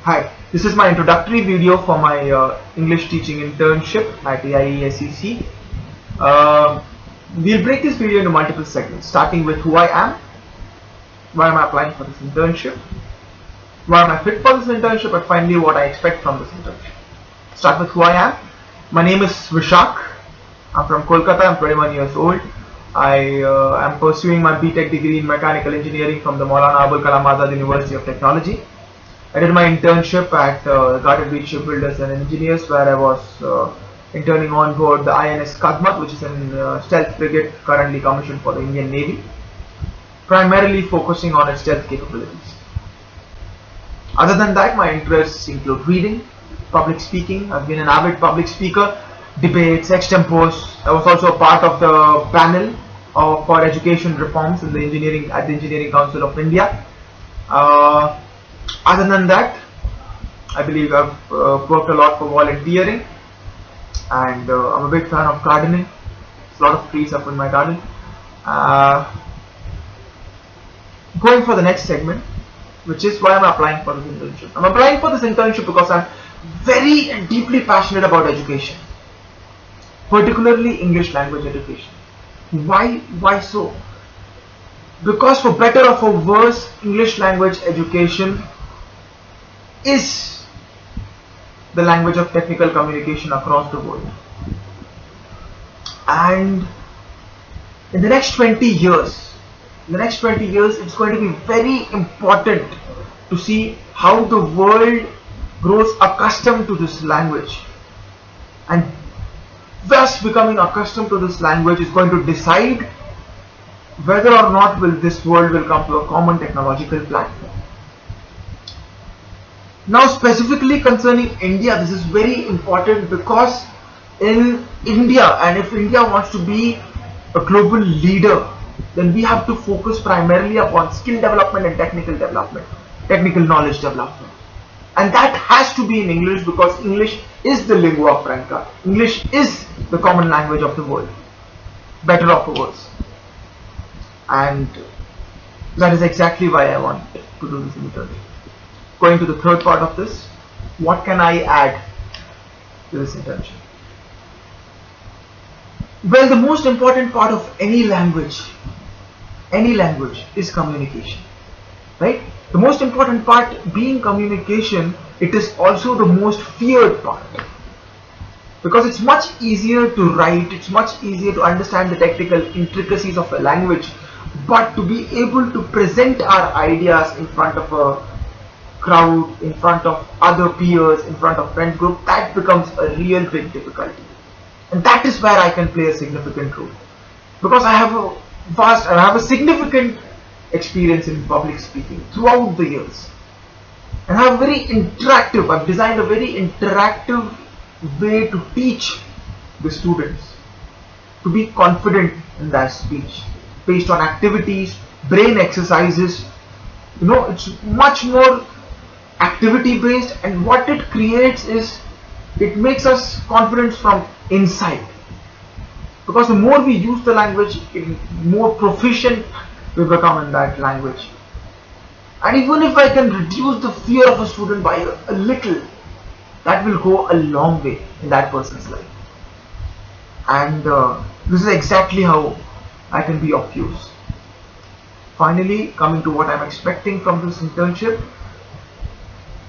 Hi, this is my introductory video for my English teaching internship at AIESEC. We'll break this video into multiple segments, starting with who I am, why am I applying for this internship, why am I fit for this internship, and finally what I expect from this internship. Start with who I am. My name is Vishak. I'm from Kolkata. I'm 21 years old. I am pursuing my BTech degree in mechanical engineering from the Maulana Abul Kalam Azad University of Technology. I did my internship at Garden Beach Shipbuilders and Engineers, where I was interning on board the INS Kadmat, which is a stealth frigate currently commissioned for the Indian Navy, primarily focusing on its stealth capabilities. Other than that, my interests include reading, public speaking. I've been an avid public speaker, debates, extempores. I was also a part of the panel for education reforms in the Engineering Council of India. Other than that, I believe I've worked a lot for volunteering, and I'm a big fan of gardening. There's a lot of trees up in my garden. Going for the next segment, which is why I'm applying for this internship. I'm applying for this internship because I'm very and deeply passionate about education, particularly English language education. Why so? Because for better or for worse, English language education is the language of technical communication across the world. And in the next 20 years, it's going to be very important to see how the world grows accustomed to this language, and thus becoming accustomed to this language is going to decide whether or not this world will come to a common technological platform. Now, specifically concerning India, this is very important because in India, and if India wants to be a global leader, then we have to focus primarily upon skill development and technical knowledge development. And that has to be in English, because English is the lingua franca. English is the common language of the world, better or for worse. And that is exactly why I want to do this internship. Going to the third part of this, what can I add to this internship? Well, the most important part of any language is communication, right? The most important part being communication, it is also the most feared part, because it's much easier to write, it's much easier to understand the technical intricacies of a language, but to be able to present our ideas in front of a crowd, in front of other peers, in front of friend group, that becomes a real big difficulty. And that is where I can play a significant role, because I have a significant experience in public speaking throughout the years, and I've designed a very interactive way to teach the students to be confident in their speech, based on activities, brain exercises. It's much more activity based, and what it creates is, it makes us confident from inside, because the more we use the language, the more proficient we become in that language. And even if I can reduce the fear of a student by a little, that will go a long way in that person's life. And this is exactly how I can be of use. Finally, coming to what I'm expecting from this internship.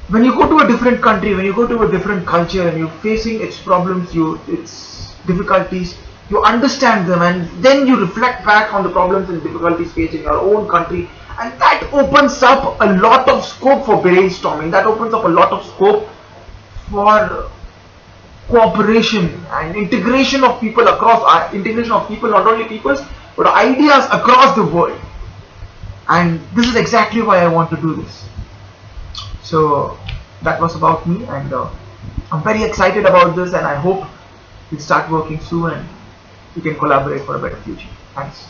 When you go to a different country, when you go to a different culture, and you're facing its problems, its difficulties, you understand them, and then you reflect back on the problems and difficulties facing your own country, and that opens up a lot of scope for brainstorming. That opens up a lot of scope for cooperation and integration of people not only peoples, but ideas across the world. And this is exactly why I want to do this. So that was about me, and I'm very excited about this, and I hope we start working soon and we can collaborate for a better future. Thanks.